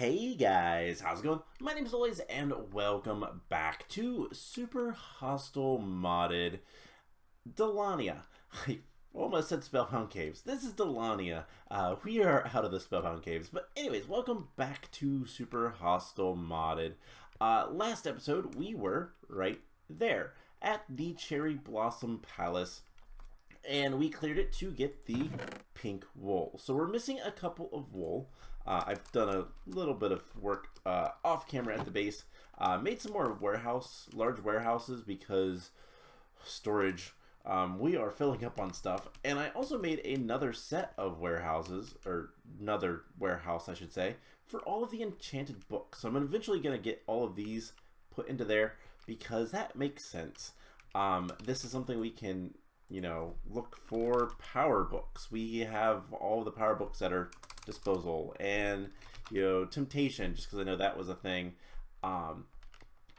Hey guys, how's it going? My name is Lois and welcome back to Super Hostile Modded Dalania. I almost said Spellbound Caves. This is Dalania. We are out of the Spellbound Caves. But anyways, welcome back to Super Hostile Modded. Last episode, we were right there at the Cherry Blossom Palace. And we cleared it to get the pink wool. So we're missing a couple of wool. I've done a little bit of work off camera at the base. Made some more large warehouses because storage. We are filling up on stuff. And I also made another set of warehouses, or another warehouse I should say, for all of the enchanted books. So I'm eventually going to get all of these put into there because that makes sense. This is something we can, look for power books. We have all the power books at our disposal, and temptation, just because I know that was a thing, and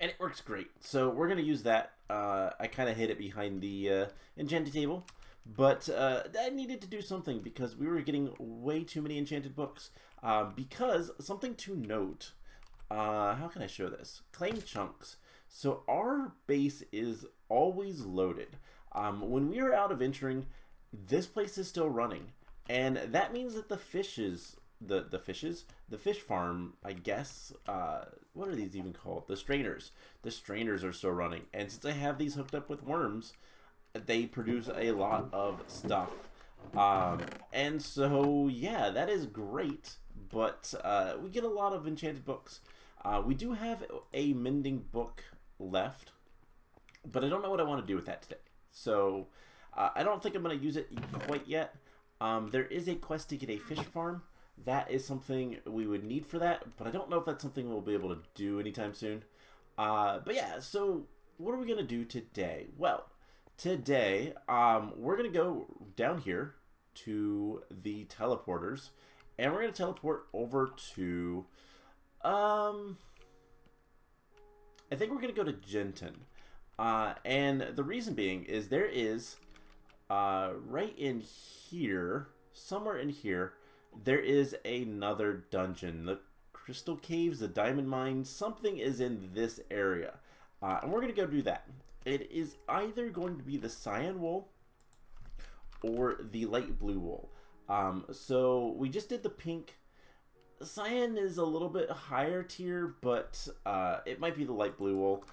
it works great. So we're gonna use that. I kind of hid it behind the enchanted table, but I needed to do something because we were getting way too many enchanted books. Because something to note, how can I show this? Claim chunks. So our base is always loaded. When we are out of entering, this place is still running, and that means that the fish farm, I guess, what are these even called? The strainers are still running, and since I have these hooked up with worms, they produce a lot of stuff, and so yeah, that is great. But we get a lot of enchanted books. We do have a mending book left, but I don't know what I want to do with that today. So I don't think I'm going to use it quite yet. There is a quest to get a fish farm. That is something we would need for that, but I don't know if that's something we'll be able to do anytime soon. But yeah, so what are we going to do today? Well, today we're going to go down here to the teleporters, and we're going to teleport over to, I think we're going to go to Genton. And the reason being is there is, right in here, somewhere in here, there is another dungeon. The crystal caves, the diamond mine, something is in this area. And we're going to go do that. It is either going to be the cyan wool or the light blue wool. So we just did the pink. Cyan is a little bit higher tier, but it might be the light blue wool.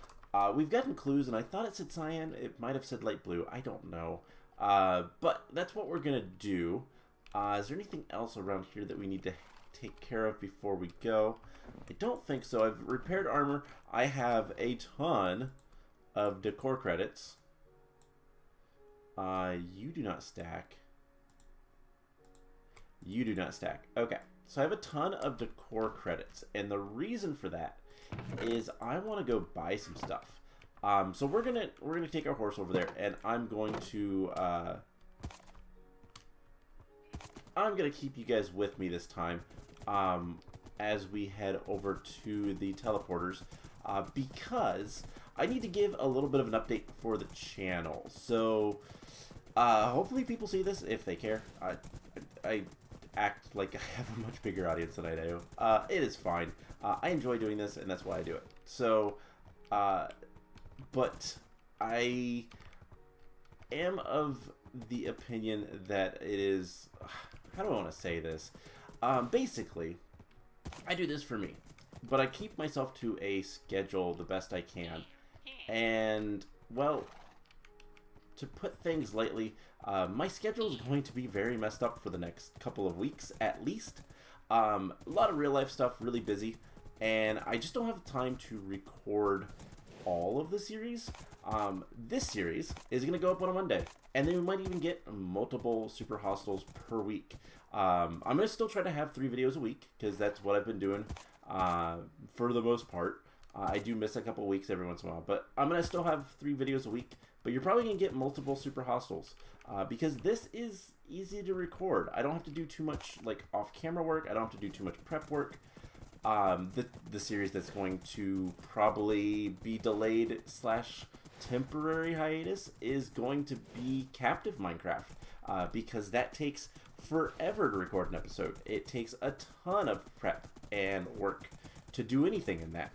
We've gotten clues, and I thought it said cyan. It might have said light blue. I don't know. But that's what we're going to do. Is there anything else around here that we need to take care of before we go? I don't think so. I've repaired armor. I have a ton of decor credits. You do not stack. You do not stack. Okay. So I have a ton of decor credits, and the reason for that is I want to go buy some stuff. So we're gonna take our horse over there, and I'm going to keep you guys with me this time as we head over to the teleporters, because I need to give a little bit of an update for the channel. So hopefully people see this if they care. I act like I have a much bigger audience than I do. It is fine. I enjoy doing this, and that's why I do it. So, but I am of the opinion that it is, how do I want to say this? Basically, I do this for me, but I keep myself to a schedule the best I can. And, well, to put things lightly, my schedule is going to be very messed up for the next couple of weeks at least. A lot of real life stuff, really busy, and I just don't have time to record all of the series. This series is going to go up on a Monday, and then we might even get multiple Super Hostiles per week. I'm going to still try to have 3 videos a week, because that's what I've been doing for the most part. I do miss a couple weeks every once in a while, but I'm going to still have 3 videos a week. But you're probably going to get multiple Super Hostiles, because this is easy to record. I don't have to do too much like off-camera work. I don't have to do too much prep work. The series that's going to probably be delayed / temporary hiatus is going to be Captive Minecraft, because that takes forever to record an episode. It takes a ton of prep and work to do anything in that.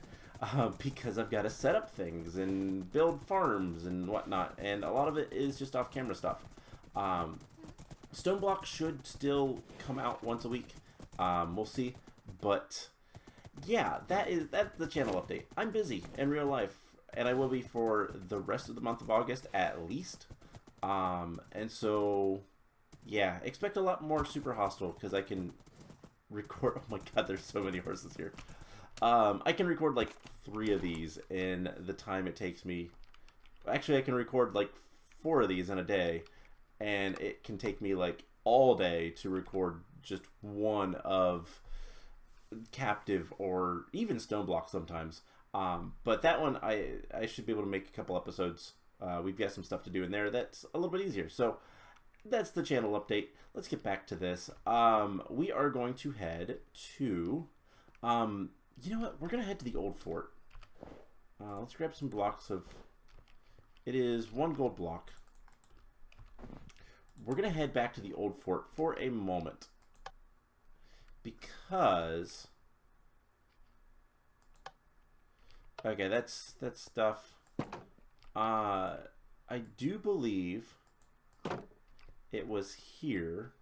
Because I've got to set up things and build farms and whatnot, and a lot of it is just off-camera stuff. Stoneblock should still come out once a week. We'll see, but yeah, that's the channel update. I'm busy in real life, and I will be for the rest of the month of August at least. And so yeah, expect a lot more Super Hostile because I can record. Oh my god, there's so many horses here. I can record like 3 of these in the time it takes me. Actually, I can record like 4 of these in a day, and it can take me like all day to record just one of Captive or even Stoneblock sometimes. But that one, I should be able to make a couple episodes. We've got some stuff to do in there that's a little bit easier. So that's the channel update. Let's get back to this. We are going to head to... you know what? We're going to head to the old fort. Let's grab some blocks of... It is 1 gold block. We're going to head back to the old fort for a moment. Because... Okay, that's stuff. I do believe it was here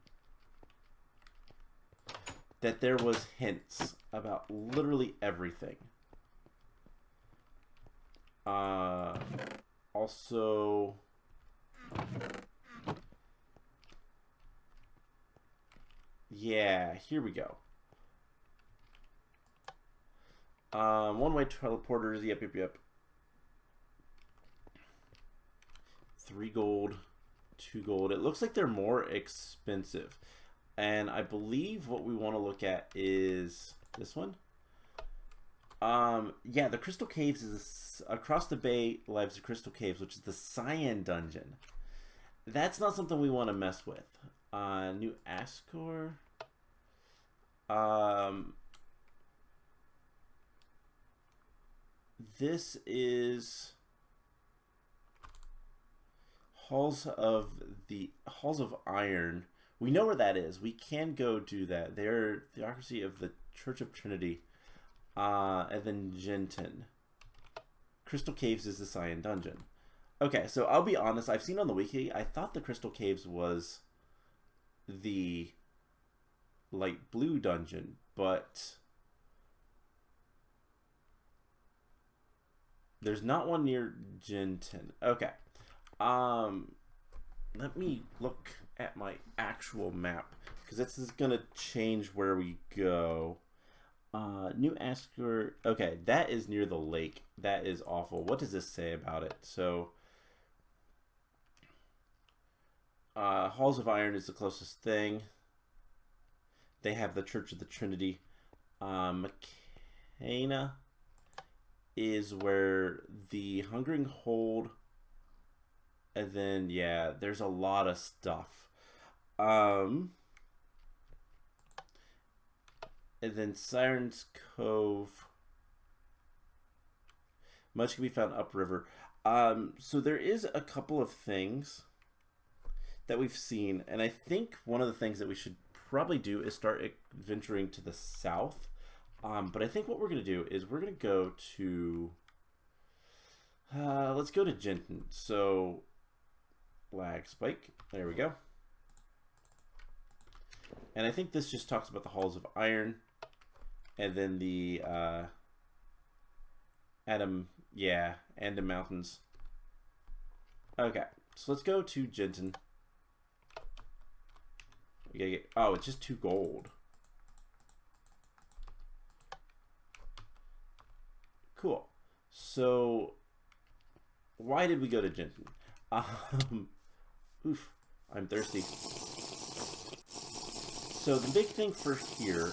that there was hints about literally everything. Also, yeah, here we go. One-way teleporters, yep. 3 gold, 2 gold. It looks like they're more expensive. And I believe what we want to look at is this one. Yeah, the Crystal Caves is across the bay lives the Crystal Caves, which is the Cyan Dungeon. That's not something we want to mess with. New Ascor. This is Halls of Iron. We know where that is. We can go do that. They're Theocracy of the Church of Trinity. And then Genton. Crystal Caves is the Cyan Dungeon. Okay, so I'll be honest. I've seen on the wiki. I thought the Crystal Caves was the light blue dungeon, but there's not one near Genton. Okay. Let me look at my actual map, because this is going to change where we go. New Ascor. Okay, that is near the lake. That is awful. What does this say about it? So, Halls of Iron is the closest thing. They have the Church of the Trinity. Mecana is where the Hungering Hold... And then, yeah, there's a lot of stuff. And then Siren's Cove. Much can be found upriver. So there is a couple of things that we've seen. And I think one of the things that we should probably do is start venturing to the south. But I think what we're going to do is we're going to go to... let's go to Genton. So... Lag spike. There we go. And I think this just talks about the Halls of Iron. And then the and the mountains. Okay, so let's go to Genton. We gotta get, oh, it's just 2 gold. Cool. So why did we go to Genton? Oof, I'm thirsty. So the big thing for here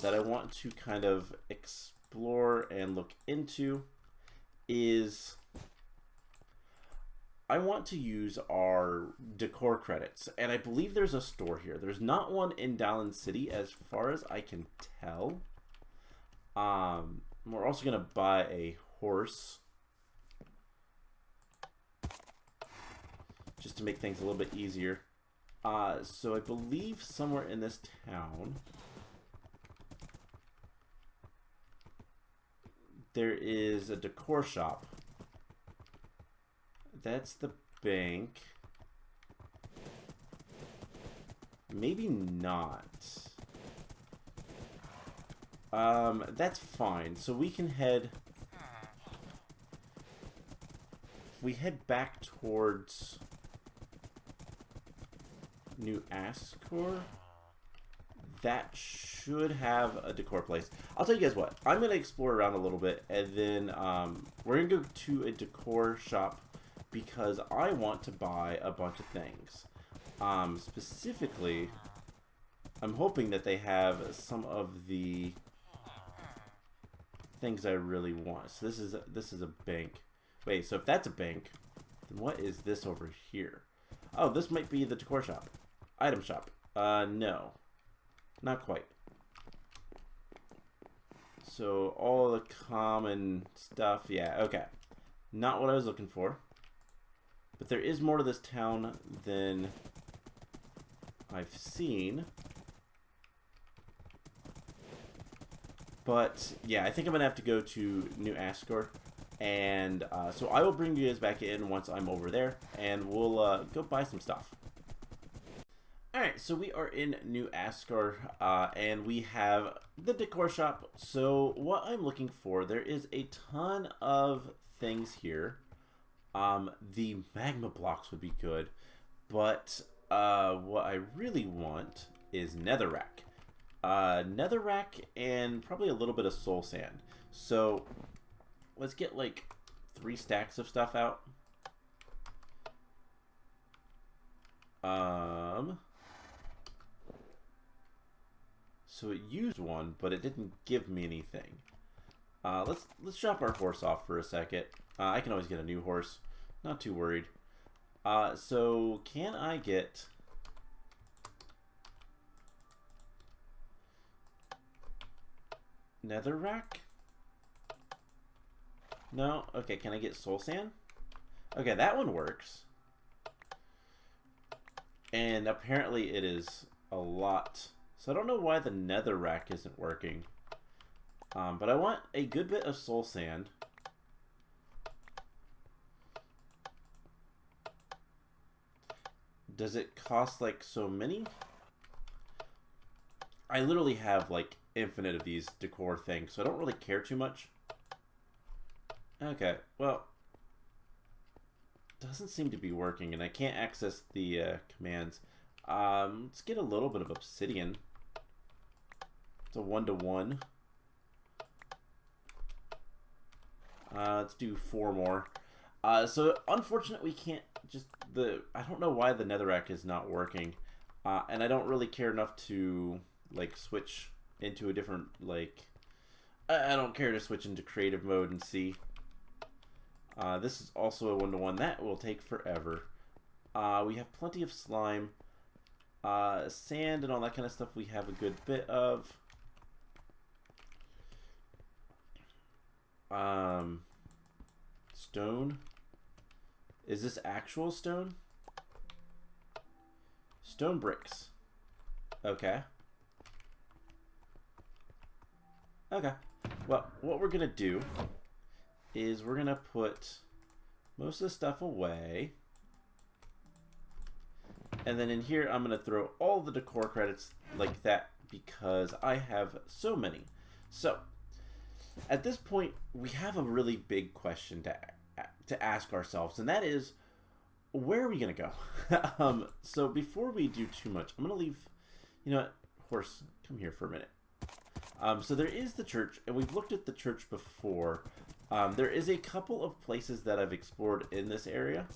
that I want to kind of explore and look into is I want to use our decor credits. And I believe there's a store here. There's not one in Dalania City as far as I can tell. We're also going to buy a horse. Just to make things a little bit easier. So I believe somewhere in this town there is a decor shop. That's the bank. Maybe not. That's fine. So we can head... If we head back towards New Ascor, that should have a decor place. I'll tell you guys what. I'm going to explore around a little bit, and then we're going to go to a decor shop because I want to buy a bunch of things. Specifically, I'm hoping that they have some of the things I really want. So this is a bank. Wait, so if that's a bank, then what is this over here? Oh, this might be the decor shop. Item shop. No. Not quite. So all the common stuff, yeah, okay. Not what I was looking for. But there is more to this town than I've seen. But yeah, I think I'm gonna have to go to New Ascor, and so I will bring you guys back in once I'm over there, and we'll go buy some stuff. Alright, so we are in New Ascor, and we have the decor shop. So what I'm looking for, there is a ton of things here. The magma blocks would be good, but what I really want is Netherrack. Netherrack and probably a little bit of soul sand. So let's get like 3 stacks of stuff out. So it used one, but it didn't give me anything. Let's drop our horse off for a second. I can always get a new horse. Not too worried. So can I get Netherrack? No? Okay, can I get soul sand? Okay, that one works. And apparently it is a lot. So I don't know why the Netherrack isn't working. But I want a good bit of soul sand. Does it cost like so many? I literally have like infinite of these decor things, so I don't really care too much. Okay, well, doesn't seem to be working, and I can't access the commands. Let's get a little bit of obsidian. It's a 1-to-1. Let's do 4 more. So unfortunately, we can't just I don't know why the Netherrack is not working, and I don't really care enough to like switch into a different I don't care to switch into creative mode and see. This is also a 1-to-1. That will take forever. We have plenty of slime, sand, and all that kind of stuff. We have a good bit of. Stone. Is this actual stone? Stone bricks. Okay. Okay. Well, what we're gonna do is we're gonna put most of the stuff away, and then in here I'm gonna throw all the decor credits like that because I have so many. So at this point we have a really big question to ask ourselves, and that is, where are we gonna go? So before we do too much, I'm gonna leave. You know what, horse, come here for a minute. So there is the church, and we've looked at the church before. There is a couple of places that I've explored in this area.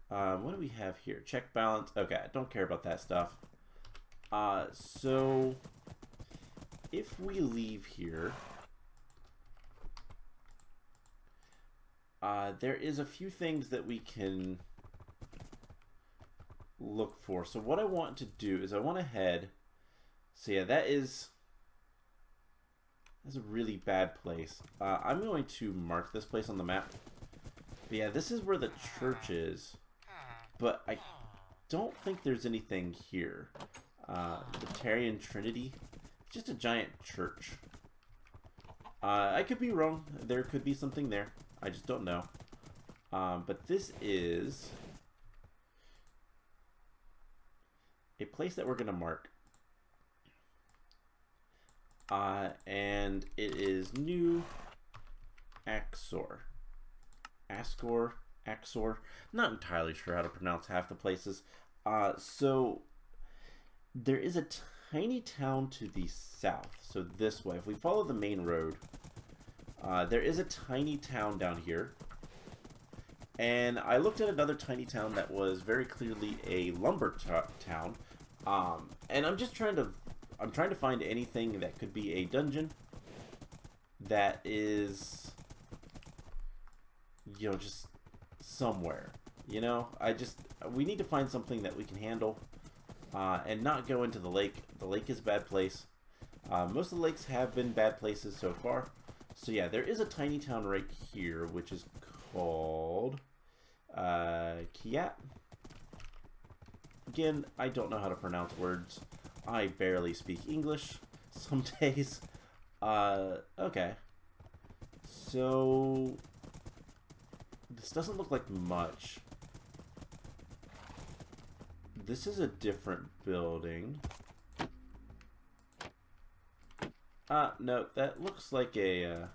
What do we have here? Check balance. Okay, I don't care about that stuff. So if we leave here, there is a few things that we can look for. So what I want to do is I want to head. So yeah, that's a really bad place. I'm going to mark this place on the map. But yeah, this is where the church is. But don't think there's anything here. Libertarian Trinity. Just a giant church. I could be wrong. There could be something there. I just don't know. But this is a place that we're going to mark. And it is New Axor. Axor. Not entirely sure how to pronounce half the places. So there is a tiny town to the south. So this way, if we follow the main road, there is a tiny town down here. And I looked at another tiny town that was very clearly a lumber town. And I'm just trying to find anything that could be a dungeon that is, you know, just somewhere. You know, we need to find something that we can handle and not go into the lake. The lake is a bad place. Most of the lakes have been bad places so far. So yeah, there is a tiny town right here, which is called Kiat. Again, I don't know how to pronounce words. I barely speak English some days. Okay. So this doesn't look like much. This is a different building. No, that looks like a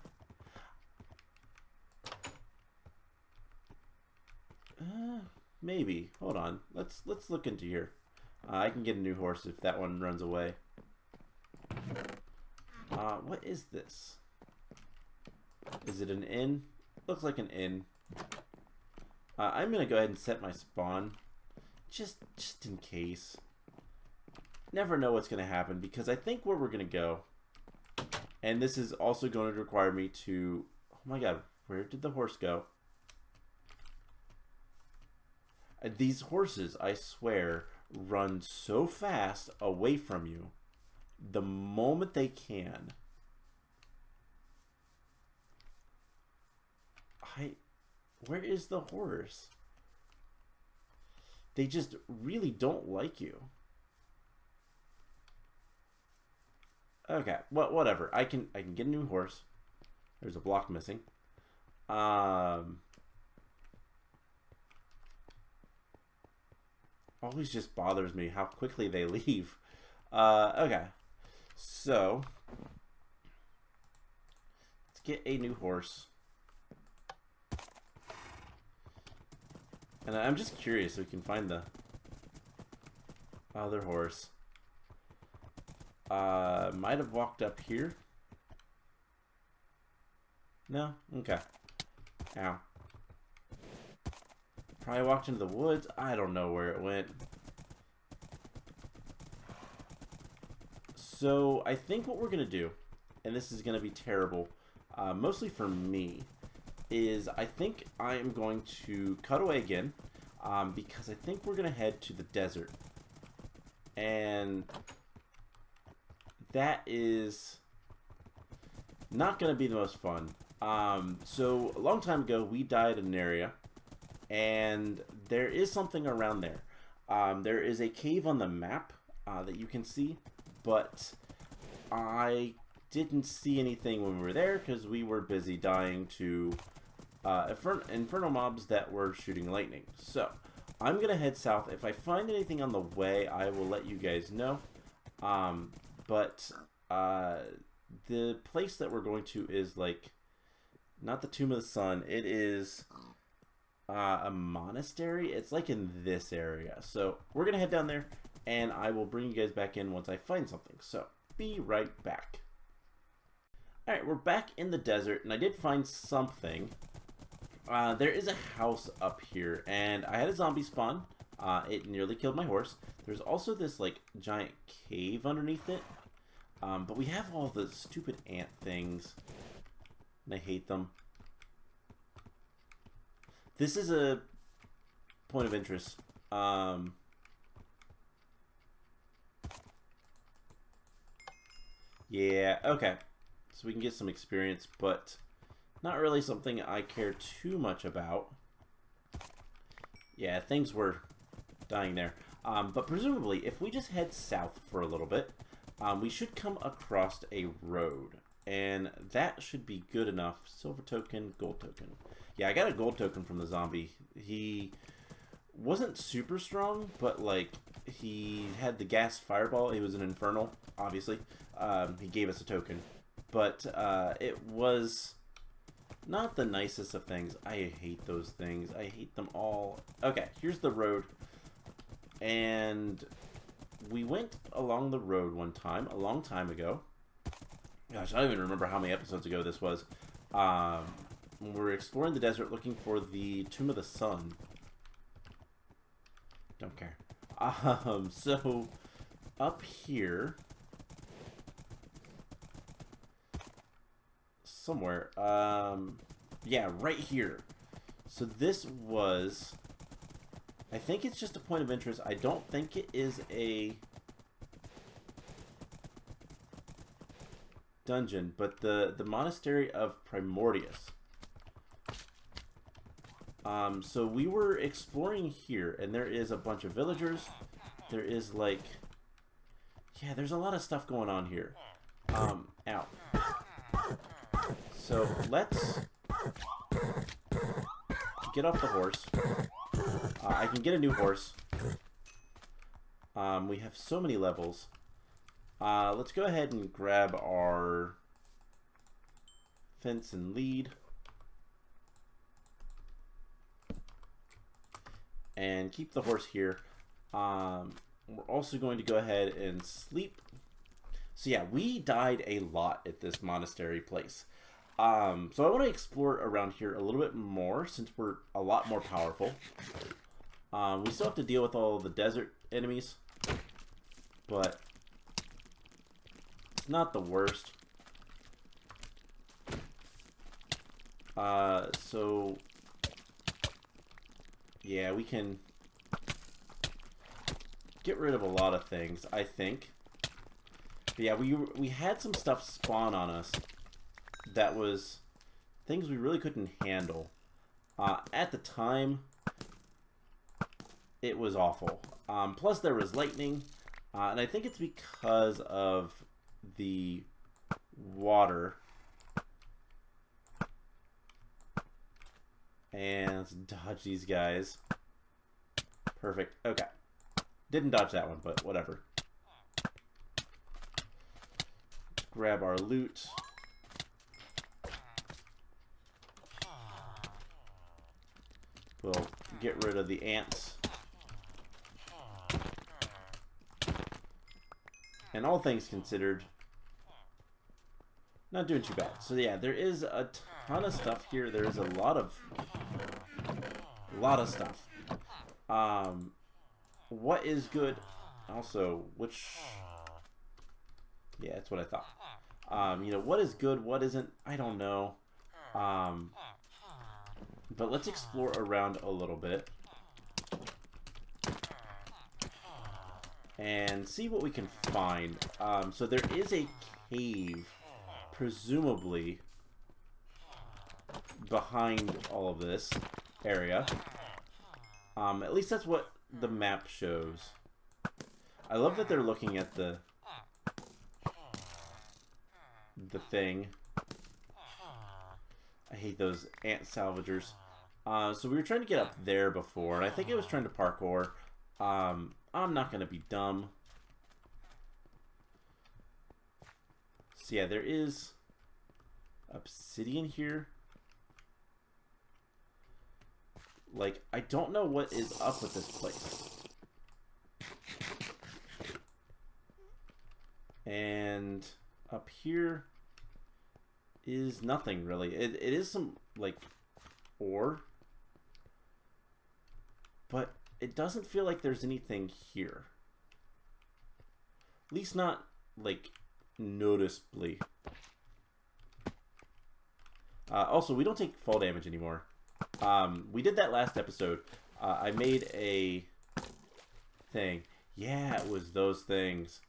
maybe. Hold on. Let's look into here. I can get a new horse if that one runs away. What is this? Is it an inn? Looks like an inn. I'm gonna go ahead and set my spawn, just in case. Never know what's gonna happen, because I think where we're gonna go, and this is also going to require me to. Oh my God, where did the horse go? These horses, I swear, run so fast away from you the moment they can. Where is the horse? They just really don't like you. Okay, well, whatever. I can get a new horse. There's a block missing. Always just bothers me how quickly they leave. Okay, so let's get a new horse. And I'm just curious if we can find the other horse. Might have walked up here. No? Okay. Ow. Probably walked into the woods. I don't know where it went. So I think what we're going to do, and this is going to be terrible, mostly for me, is I think I am going to cut away again, because I think we're going to head to the desert. And that is not going to be the most fun. So a long time ago, we died in an area, and there is something around there. There is a cave on the map that you can see, but I didn't see anything when we were there because we were busy dying to infernal mobs that were shooting lightning. So I'm gonna head south. If I find anything on the way, I will let you guys know. But the place that we're going to is like not the Tomb of the Sun. It is a monastery. It's like in this area. So we're gonna head down there, and I will bring you guys back in once I find something. So be right back. Alright, we're back in the desert, and I did find something. There is a house up here, and I had a zombie spawn. It nearly killed my horse. There's also this like giant cave underneath it. But we have all the stupid ant things, and I hate them. This is a point of interest. Yeah, okay. So we can get some experience, but not really something I care too much about. Yeah, things were dying there. But presumably, if we just head south for a little bit, we should come across a road. And that should be good enough. Silver token, gold token. Yeah, I got a gold token from the zombie. He wasn't super strong, but like he had the gas fireball. He was an infernal, obviously. He gave us a token, but it was not the nicest of things. I hate those things. I hate them all. Okay, here's the road, and we went along the road one time, a long time ago. Gosh, I don't even remember how many episodes ago this was. We were exploring the desert looking for the Tomb of the Sun. Don't care. So up here somewhere, yeah, right here. So this was, I think it's just a point of interest. I don't think it is a dungeon, but the monastery of Primordius. So we were exploring here, and there is a bunch of villagers. There is like, yeah, there's a lot of stuff going on here. Ow. So let's get off the horse. I can get a new horse. We have so many levels. Let's go ahead and grab our fence and lead. And keep the horse here. We're also going to go ahead and sleep. So yeah, we died a lot at this monastery place. So I want to explore around here a little bit more since we're a lot more powerful. We still have to deal with all the desert enemies, but it's not the worst. So yeah, we can get rid of a lot of things, I think. But yeah, we had some stuff spawn on us that was things we really couldn't handle. At the time, it was awful. Plus there was lightning, and I think it's because of the water. And let's dodge these guys. Perfect. Okay. Didn't dodge that one, but whatever. Let's grab our loot. We'll get rid of the ants. And all things considered, not doing too bad. So yeah, there is a ton of stuff here. There is a lot of stuff. What is good? Also, which, yeah, that's what I thought. You know, what is good? What isn't? I don't know. But let's explore around a little bit and see what we can find. So there is a cave, presumably behind all of this area. At least that's what the map shows. I love that they're looking at the thing. I hate those ant salvagers. So we were trying to get up there before, and I think it was trying to parkour. I'm not going to be dumb. So yeah, there is obsidian here. Like, I don't know what is up with this place. And up here is nothing, really. It is some, like, ore. But it doesn't feel like there's anything here. At least not, like, noticeably. Also, we don't take fall damage anymore. We did that last episode. I made a thing. Yeah, it was those things.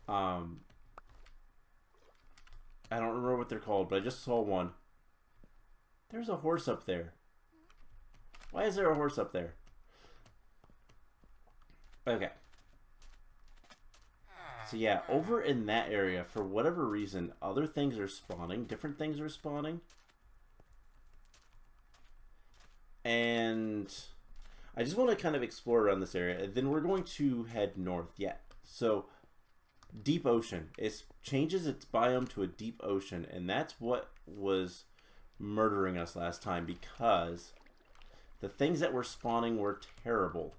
I don't remember what they're called, but I just saw one. There's a horse up there. Why is there a horse up there? Okay. So yeah, over in that area, for whatever reason, other things are spawning. Different things are spawning. And I just want to kind of explore around this area. Then we're going to head north. Yeah. So deep ocean. It changes its biome to a deep ocean. And that's what was murdering us last time, because the things that were spawning were terrible.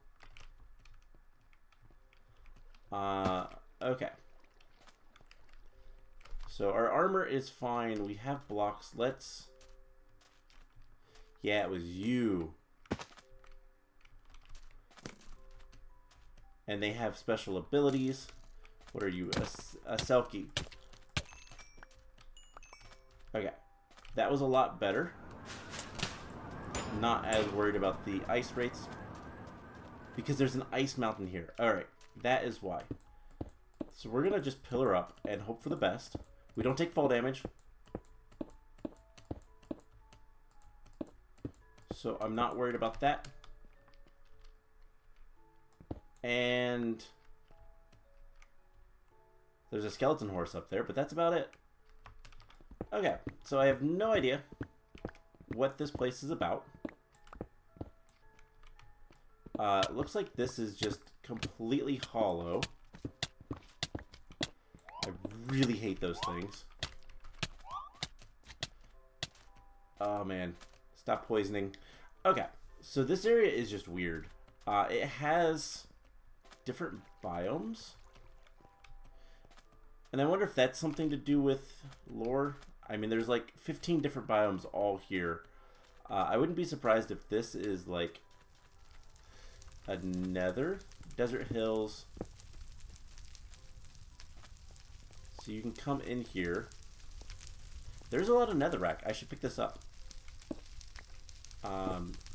Okay. So our armor is fine. We have blocks. Let's... Yeah, it was you. And they have special abilities. What are you? A Selkie. Okay. That was a lot better. Not as worried about the ice rates. Because there's an ice mountain here. Alright. That is why. So we're going to just pillar up and hope for the best. We don't take fall damage. So I'm not worried about that. And there's a skeleton horse up there, but that's about it. Okay, so I have no idea what this place is about. Looks like this is just completely hollow. I really hate those things. Oh man, stop poisoning. Okay, so this area is just weird. It has different biomes. And I wonder if that's something to do with lore. I mean, there's like 15 different biomes all here. I wouldn't be surprised if this is like a nether. Desert hills. So you can come in here. There's a lot of netherrack. I should pick this up.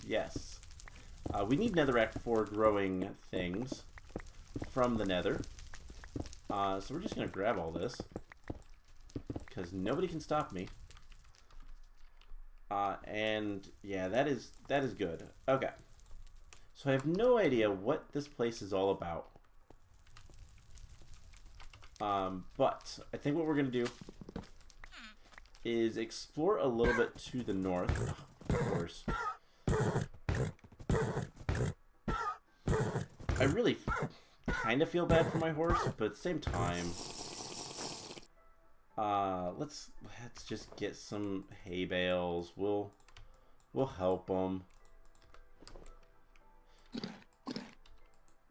Yes. We need netherrack for growing things from the nether. So we're just going to grab all this. Because nobody can stop me. And yeah, that is good. Okay. So I have no idea what this place is all about. But I think what we're going to do is explore a little bit to the north. Of course. I really kind of feel bad for my horse, but at the same time, let's just get some hay bales. We'll help him.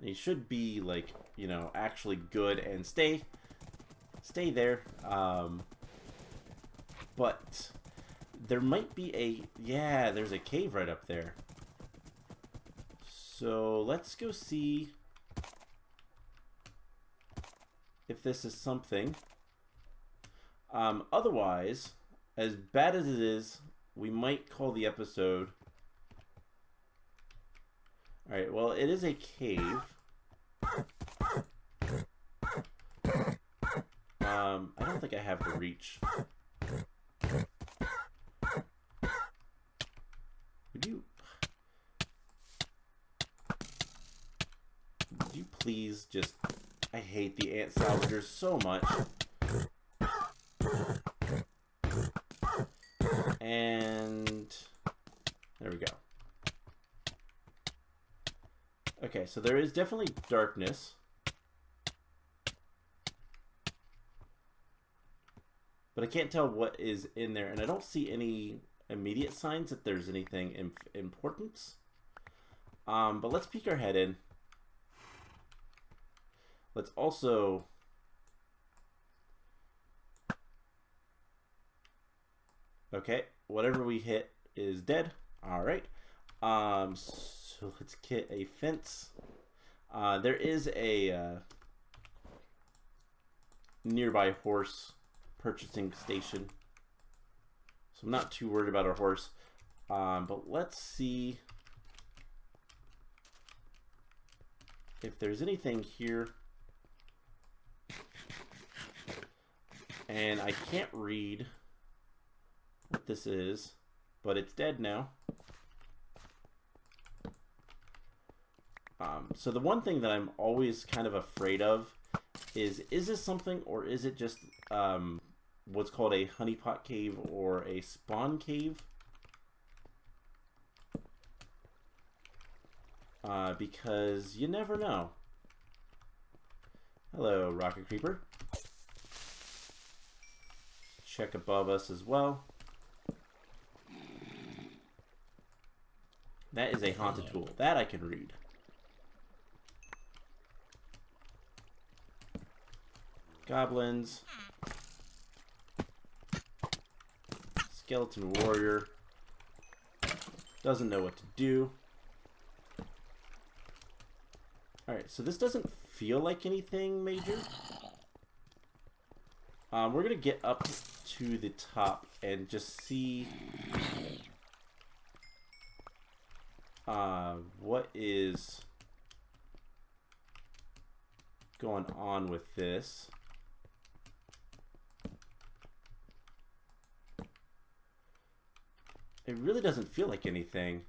He should be like, you know, actually good and stay there. But there might be there's a cave right up there. So let's go see if this is something. Otherwise, as bad as it is, we might call the episode. Alright, well, it is a cave. I don't think I have the reach. Would you please just... I hate the ant salvagers so much. And there we go. Okay, so there is definitely darkness. But I can't tell what is in there, and I don't see any immediate signs that there's anything importance. But let's peek our head in. Let's also... Okay, whatever we hit is dead. Alright. So let's get a fence. There is a nearby horse purchasing station. So I'm not too worried about our horse. But let's see if there's anything here. And I can't read what this is, but it's dead now. So the one thing that I'm always kind of afraid of is this something, or is it just what's called a honeypot cave or a spawn cave? Because you never know. Hello, Rocket Creeper. Check above us as well. That is a haunted tool. That I can read. Goblins. Skeleton warrior. Doesn't know what to do. Alright, so this doesn't feel like anything major. We're going to get up to the top and just see what is going on with this. It really doesn't feel like anything.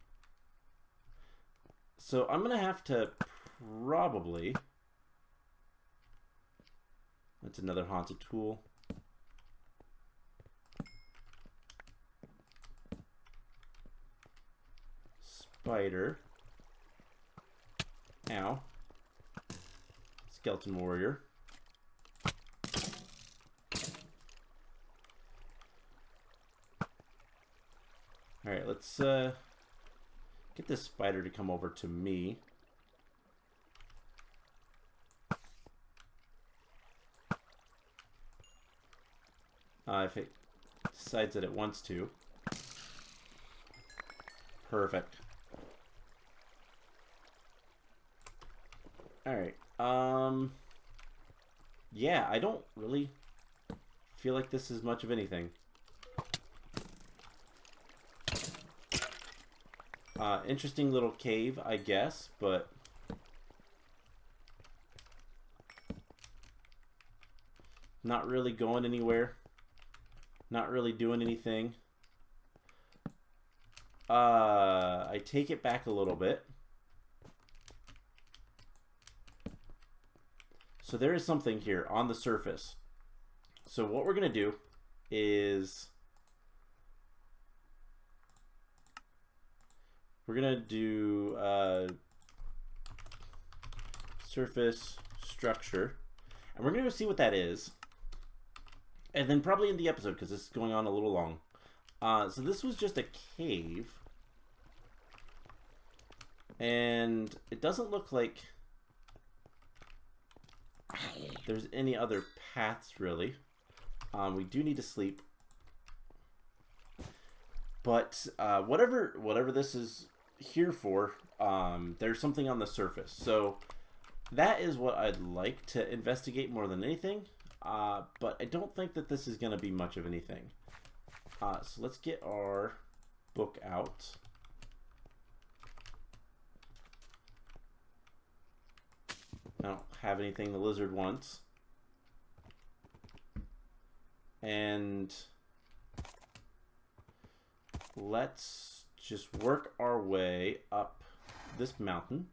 So I'm going to have to probably... That's another haunted tool. Spider. Ow. Skeleton warrior. Alright, let's get this spider to come over to me. If it decides that it wants to. Perfect. Alright, yeah, I don't really feel like this is much of anything. Interesting little cave, I guess, but not really going anywhere. Not really doing anything. I take it back a little bit. So there is something here on the surface. So what we're going to do is we're going to do surface structure. And we're going to go see what that is. And then probably in the episode, because this is going on a little long. So this was just a cave. And it doesn't look like there's any other paths, really. We do need to sleep. But whatever this is here for, there's something on the surface. So that is what I'd like to investigate more than anything. But I don't think that this is going to be much of anything. So let's get our book out. I don't have anything the lizard wants. And let's just work our way up this mountain.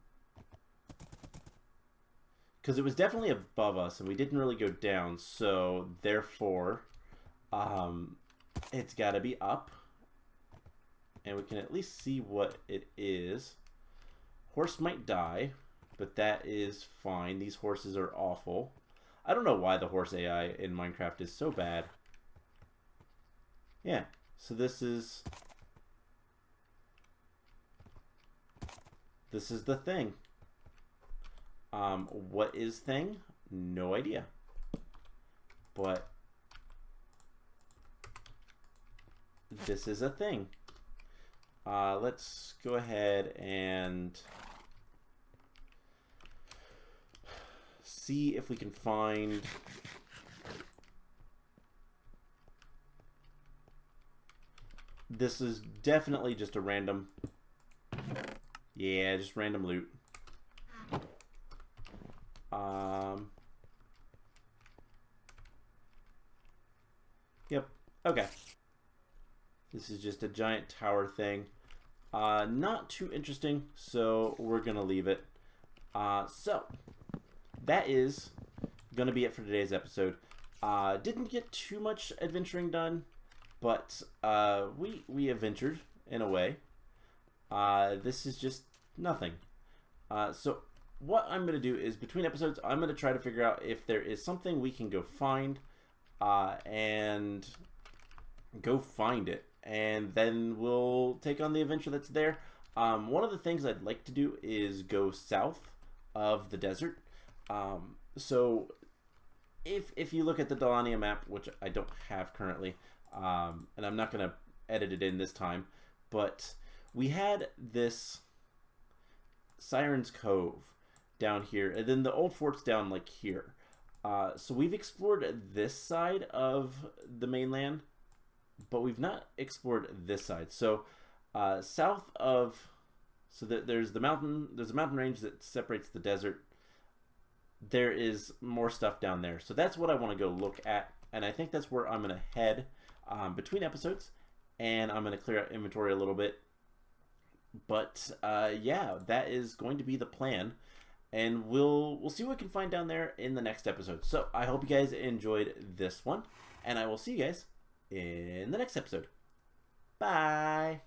Because it was definitely above us, and we didn't really go down, so therefore, it's got to be up. And we can at least see what it is. Horse might die, but that is fine. These horses are awful. I don't know why the horse AI in Minecraft is so bad. Yeah, so this is the thing. What is thing? No idea. But this is a thing. Let's go ahead and see if we can find this is definitely just a random, yeah, just random loot. Yep. Okay. This is just a giant tower thing. Not too interesting, so we're gonna leave it. So that is going to be it for today's episode. Didn't get too much adventuring done, but we adventured in a way. This is just nothing. So what I'm going to do is between episodes, I'm going to try to figure out if there is something we can go find, and go find it, and then we'll take on the adventure that's there. One of the things I'd like to do is go south of the desert. So if you look at the Dalania map, which I don't have currently, and I'm not going to edit it in this time, but we had this Siren's Cove down here, and then the old fort's down like here. So we've explored this side of the mainland, but we've not explored this side. So south of, there's a mountain range that separates the desert. There is more stuff down there, so that's what I want to go look at, and I think that's where I'm going to head between episodes, and I'm going to clear out inventory a little bit. But yeah, that is going to be the plan, and we'll see what we can find down there in the next episode. So I hope you guys enjoyed this one, and I will see you guys in the next episode. Bye.